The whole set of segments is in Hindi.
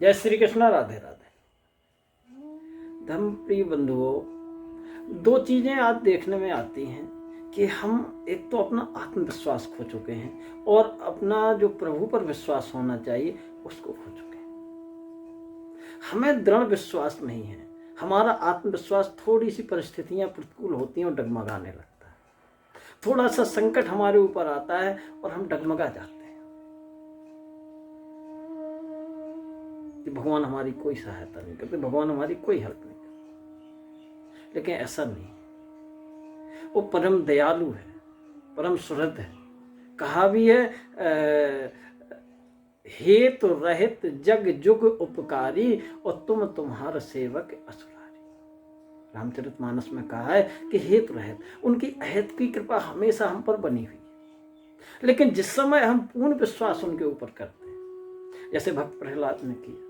जय श्री कृष्ण। राधे राधे। धर्म प्रिय बंधुओं, दो चीजें आज देखने में आती हैं कि हम एक तो अपना आत्मविश्वास खो चुके हैं और अपना जो प्रभु पर विश्वास होना चाहिए उसको खो चुके हैं। हमें दृढ़ विश्वास नहीं है। हमारा आत्मविश्वास थोड़ी सी परिस्थितियां प्रतिकूल होती हैं और डगमगाने लगता है। थोड़ा सा संकट हमारे ऊपर आता है और हम डगमगा जाते हैं कि भगवान हमारी कोई सहायता नहीं करते, भगवान हमारी कोई हेल्प नहीं करते। लेकिन ऐसा नहीं, वो परम दयालु है, परम सुहृद है। कहा भी है हे तो रहित जग जुग उपकारी और तुम तुम्हारा सेवक असुरारी। रामचरितमानस में कहा है कि हे तो रहित, उनकी अहित की कृपा हमेशा हम पर बनी हुई है। लेकिन जिस समय हम पूर्ण विश्वास उनके ऊपर करते हैं, जैसे भक्त प्रहलाद ने किया,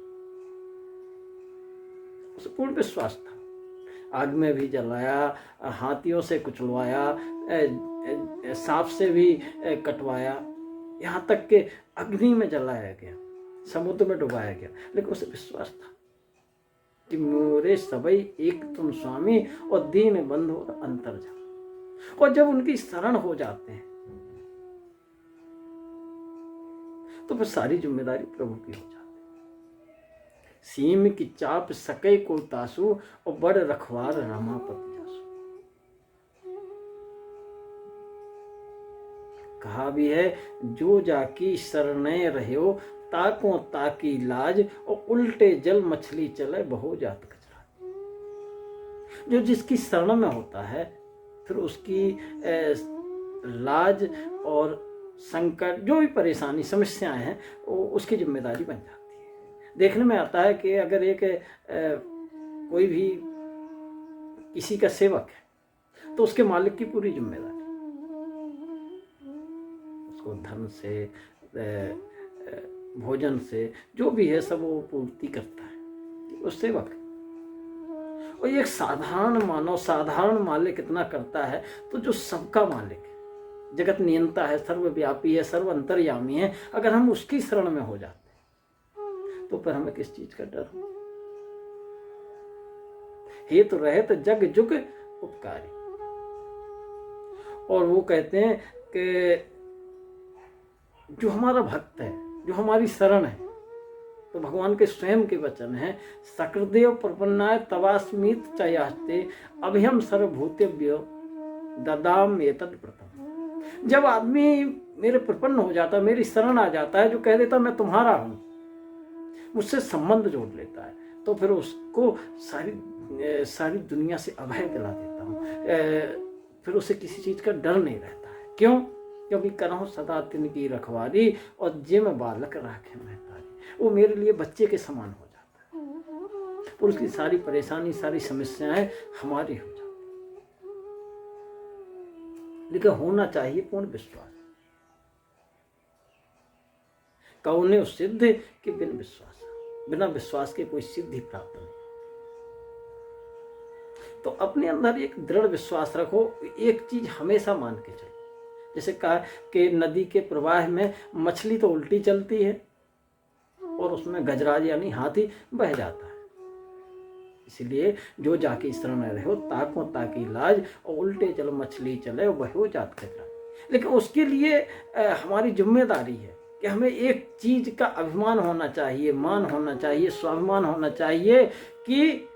उसे पूर्ण विश्वास था। आग में भी जलाया, हाथियों से कुचलवाया, सांप से भी कटवाया, यहाँ तक कि अग्नि में जलाया गया, समुद्र में डुबाया गया, लेकिन उसे विश्वास था कि मोरे सबई एक तुम स्वामी और दीन बंधु और अंतर्जामी। और जब उनकी शरण हो जाते हैं तो फिर सारी जिम्मेदारी प्रभु की हो जाती है। सीम की चाप सके को तासु और बड़ रखवार रमापति जासु। कहा भी है जो जाकी शरणय रहो ताको ताकी लाज और उल्टे जल मछली चले बहु जात कचरा। जो जिसकी शरण में होता है फिर उसकी लाज और संकट, जो भी परेशानी समस्याएं हैं, वो उसकी जिम्मेदारी बन जाती है। देखने में आता है कि अगर एक कोई भी किसी का सेवक है तो उसके मालिक की पूरी जिम्मेदारी, उसको धन से, भोजन से, जो भी है सब वो पूर्ति करता है, वो सेवक है। और एक साधारण मानव, साधारण मालिक इतना करता है तो जो सबका मालिक है, जगत नियंता है, सर्वव्यापी है, सर्व अंतर्यामी है, अगर हम उसकी शरण में हो जाते तो फिर हमें किस चीज का डर हो। हे तो रहित जग जुग उपकारी। और वो कहते हैं कि जो हमारा भक्त है, जो हमारी शरण है, तो भगवान के स्वयं के वचन है, सकृदेव प्रपन्नाय तवास्मीत चयास्ते अभयम सर्वभूतेभ्यो ददाम एतद प्रथम। जब आदमी मेरे प्रपन्न हो जाता, मेरी शरण आ जाता है, जो कह देता मैं तुम्हारा हूं, मुझसे संबंध जोड़ लेता है, तो फिर उसको सारी दुनिया से अभय दिला देता हूँ। फिर उसे किसी चीज का डर नहीं रहता है। क्यों? क्योंकि करहूं सदा तिनकी रखवारी और जिम बालक राखे महतारी। वो मेरे लिए बच्चे के समान हो जाता है और उसकी सारी परेशानी, सारी समस्याएं हमारी हो जाती। लेकिन होना चाहिए पूर्ण विश्वास। कौने सिद्ध कि बिन विश्वास, बिना विश्वास के कोई सिद्धि प्राप्त नहीं। तो अपने अंदर एक दृढ़ विश्वास रखो। एक चीज हमेशा मान के चलो, जैसे कहा कि नदी के प्रवाह में मछली तो उल्टी चलती है और उसमें गजराज यानी हाथी बह जाता है। इसलिए जो जाके शरण रहो ताको ताकी लाज और उल्टे चलो मछली चले बहो जात गजराज। लेकिन उसके लिए हमारी जिम्मेदारी है कि हमें एक चीज का अभिमान होना चाहिए, मान होना चाहिए, स्वाभिमान होना चाहिए कि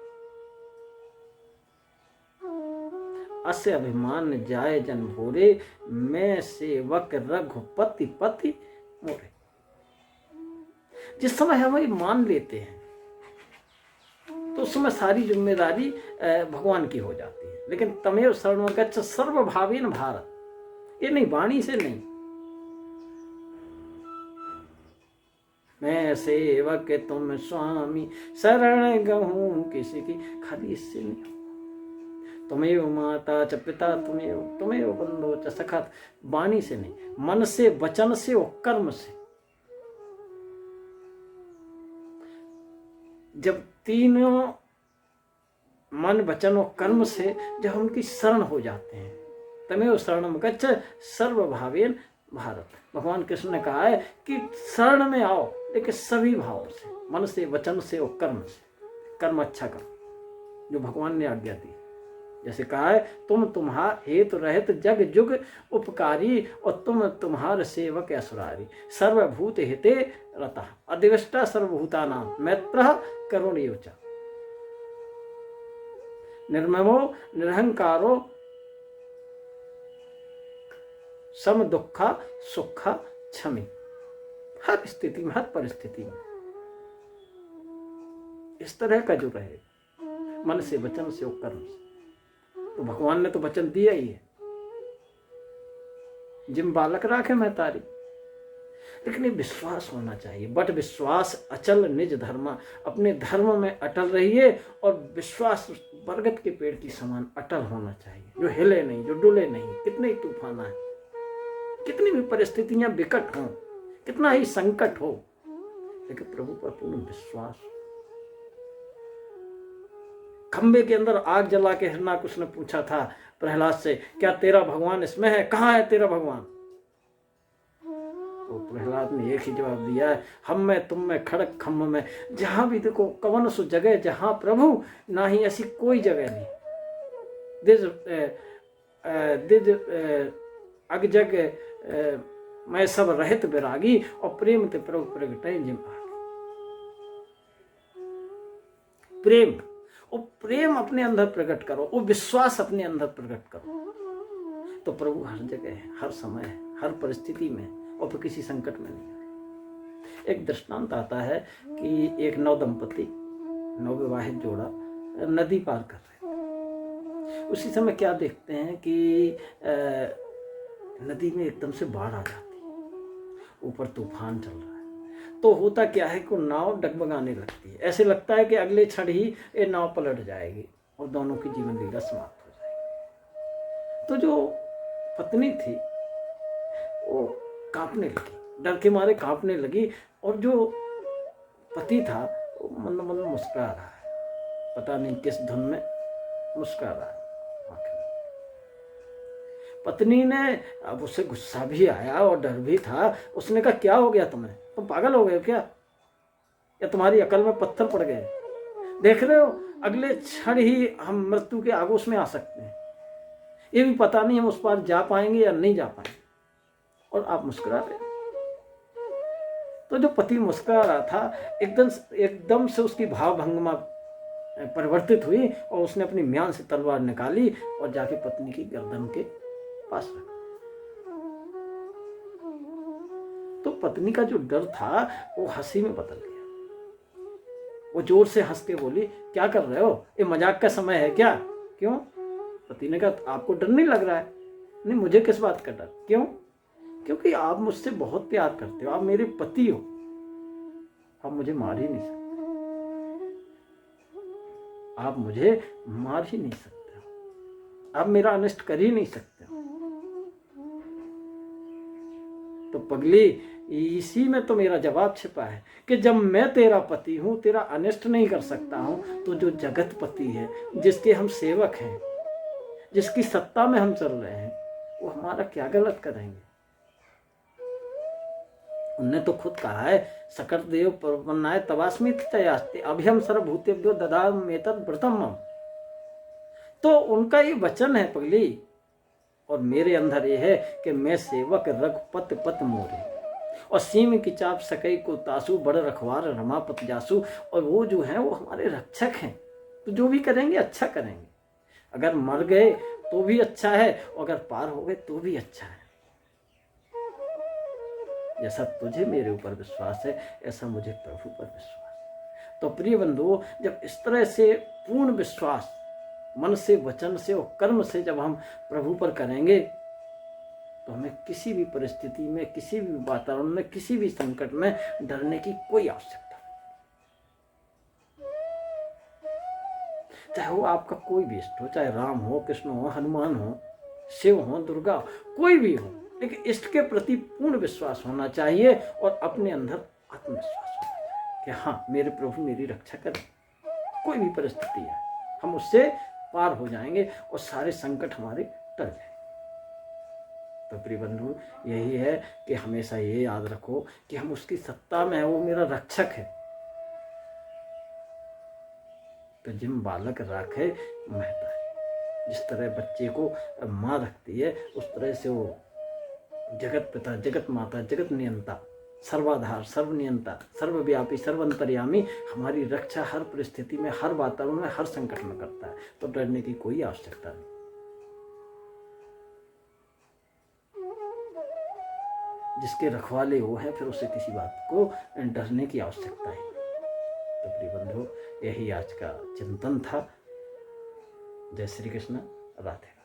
अस्य अभिमान जाए जन भोरे, मैं सेवक रघुपति पति मोरे। जिस समय हम ये मान लेते हैं तो उस समय सारी जिम्मेदारी भगवान की हो जाती है। लेकिन तमेव शरणं गच्छ सर्वभावेन भारत, ये नहीं, वाणी से नहीं, मैं सेवक तुम स्वामी शरण गहूं किसी की, खाली इससे नहीं हो। तुम्हें माता च पिता तुम्हें बंधु च सखा, वाणी से नहीं, मन से, वचन से और कर्म से। जब तीनों मन, वचन और कर्म से जब उनकी शरण हो जाते हैं, तमेव शरणं गच्छ सर्वभावेन भारत। भगवान कृष्ण ने कहा है कि शरण में आओ, लेकिन सभी भावों से, मन से, वचन से और कर्म से। कर्म अच्छा करो जो भगवान ने आज्ञा दी। जैसे कहा है, तुम तुम्हारा हेतु रहित जग जुग उपकारी और तुम तुम्हार सेवक असुरारी, सर्वभूत हिते रता अधिवष्टा सर्वभूतानां मैत्रः करुणीयो च, निर्ममो निरहंकारो सम दुखा सुखा क्षमी। हर स्थिति में, हर परिस्थिति में इस तरह का जो रहे, मन से, वचन से और कर्म से। तो भगवान ने तो वचन दिया ही है, जिम बालक राखे मैं तारी। लेकिन ये विश्वास होना चाहिए, बट विश्वास अचल निज धर्म। अपने धर्म में अटल रहिए और विश्वास बरगद के पेड़ की समान अटल होना चाहिए, जो हिले नहीं, जो डुले नहीं। कितने ही तूफान आए, कितनी भी परिस्थितियां विकट हों, कितना ही संकट हो, लेकिन प्रभु पर पूर्ण विश्वास। खंबे के अंदर आग जला के हिरणाकुश ने पूछा था प्रहलाद से, क्या तेरा भगवान इसमें है? कहाँ है तेरा भगवान? तो प्रहलाद ने एक ही जवाब दिया है, हम में, तुम में, खड़क खम्भ में, जहां भी देखो कवन सु जगह जहां प्रभु, ना ही ऐसी कोई जगह नहीं। दिज अग जग मैं सब रहित विरागी और प्रेम ते प्रभु प्रगटे जिम आगे। प्रेम, वो प्रेम अपने अंदर प्रकट करो, वो विश्वास अपने अंदर प्रकट करो, तो प्रभु हर जगह है, हर समय है, हर परिस्थिति में, और फिर किसी संकट में नहीं है। एक दृष्टांत आता है कि एक नवदंपति, नवविवाहित जोड़ा नदी पार कर रहे, उसी समय क्या देखते हैं कि नदी में एकदम से बाढ़ आ जाती है, ऊपर तूफान चल रहा है। तो होता क्या है कि नाव डगमगाने लगती है, ऐसे लगता है कि अगले क्षण ही ये नाव पलट जाएगी और दोनों की जीवन लीला समाप्त हो जाएगी। तो जो पत्नी थी वो कांपने लगी, डर के मारे कांपने लगी, और जो पति था वो मन मन मुस्कुरा रहा है, पता नहीं किस धुन में मुस्कुरा रहा है। पत्नी ने, अब उसे गुस्सा भी आया और डर भी था, उसने कहा क्या हो गया तुम्हें, तुम पागल हो गए क्या, या तुम्हारी अकल में पत्थर पड़ गए? देख रहे हो अगले क्षण ही हम मृत्यु के आगोश में आ सकते हैं, ये भी पता नहीं हम उस पार जा पाएंगे या नहीं जा पाएंगे, और आप मुस्कुरा रहे। तो जो पति मुस्कुरा रहा था, एकदम से उसकी भाव भंगिमा परिवर्तित हुई और उसने अपनी म्यान से तलवार निकाली और जाके पत्नी की गर्दन के पास रखा। तो पत्नी का जो डर था वो हंसी में बदल गया, वो जोर से हंस के बोली, क्या कर रहे हो, ये मजाक का समय है क्या? क्यों? पति ने कहा, आपको डर नहीं लग रहा है? नहीं, मुझे किस बात का डर? क्यों? क्योंकि आप मुझसे बहुत प्यार करते हो, आप मेरे पति हो, आप मुझे मार ही नहीं सकते, आप मुझे मार ही नहीं सकते, आप मेरा अनिष्ट कर ही नहीं सकते। तो पगली, इसी में तो मेरा जवाब छिपा है कि जब मैं तेरा पति हूं, तेरा अनिष्ट नहीं कर सकता हूं, तो जो जगत पति है, जिसके हम सेवक हैं, जिसकी सत्ता में हम चल रहे हैं, वो हमारा क्या गलत करेंगे? उनने तो खुद कहा है, सकट देव प्रपन्नाय तवास्मि तयास्ते अभयम सर्वभूतेभ्यो ददाम्येतत् व्रतम मम। तो उनका ये वचन है पगली, और मेरे अंदर ये है कि मैं सेवक रघुपत पत मोरे, और सीम की चाप सकई को तासु, बड़ रखवार रमापत जासु। और वो जो है वो हमारे रक्षक हैं, तो जो भी करेंगे अच्छा करेंगे। अगर मर गए तो भी अच्छा है, और अगर पार हो गए तो भी अच्छा है। जैसा तुझे मेरे ऊपर विश्वास है, ऐसा मुझे प्रभु पर विश्वास है। तो प्रिय बंधुओं, जब इस तरह से पूर्ण विश्वास मन से, वचन से और कर्म से जब हम प्रभु पर करेंगे, तो हमें किसी भी परिस्थिति में, किसी भी वातावरण में, किसी भी संकट में डरने की कोई आवश्यकता नहीं। चाहे वो आपका कोई भी इष्ट हो, चाहे राम हो, कृष्ण हो, हनुमान हो, शिव हो, दुर्गा हो, कोई भी हो, लेकिन इष्ट के प्रति पूर्ण विश्वास होना चाहिए और अपने अंदर आत्मविश्वास होना चाहिए कि हाँ, मेरे प्रभु मेरी रक्षा करें। कोई भी परिस्थिति है, हम उससे पार हो जाएंगे और सारे संकट हमारे टल जाएंगे। तो प्रिय बंधु, यही है कि हमेशा ये याद रखो कि हम उसकी सत्ता में है, वो मेरा रक्षक है, तो जिम बालक राखे महतारी। जिस तरह बच्चे को माँ रखती है, उस तरह से वो जगत पिता, जगत माता, जगत नियंता, सर्वाधार, सर्वनियंता, सर्वव्यापी, सर्वंतर्यामी हमारी रक्षा हर परिस्थिति में, हर वातावरण में, हर संकट में करता है। तो डरने की कोई आवश्यकता नहीं। जिसके रखवाले वो हैं, फिर उसे किसी बात को डरने की आवश्यकता ही नहीं। तो प्रिय बंधु, यही आज का चिंतन था। जय श्री कृष्ण, राधे।